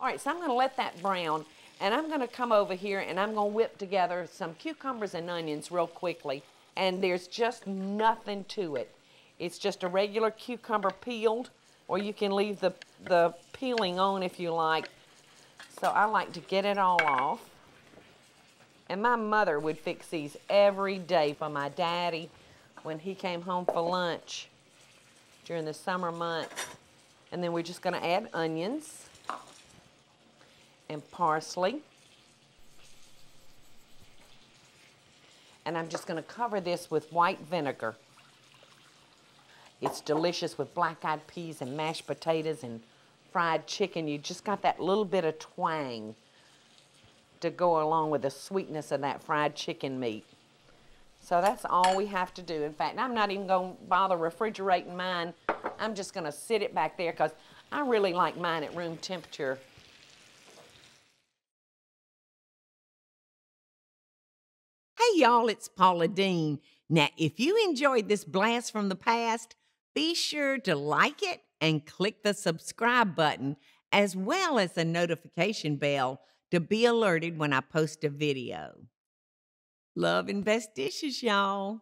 All right, so I'm going to let that brown, and I'm going to come over here and I'm going to whip together some cucumbers and onions real quickly. And there's just nothing to it. It's just a regular cucumber peeled, or you can leave the peeling on if you like. So I like to get it all off. And my mother would fix these every day for my daddy when he came home for lunch during the summer months. And then we're just going to add onions and parsley. And I'm just going to cover this with white vinegar. It's delicious with black-eyed peas and mashed potatoes and fried chicken. You just got that little bit of twang to go along with the sweetness of that fried chicken meat. So that's all we have to do. In fact, I'm not even going to bother refrigerating mine. I'm just going to sit it back there because I really like mine at room temperature. Hey y'all, it's Paula Deen. Now, if you enjoyed this blast from the past, be sure to like it and click the subscribe button as well as the notification bell to be alerted when I post a video. Love and best dishes, y'all.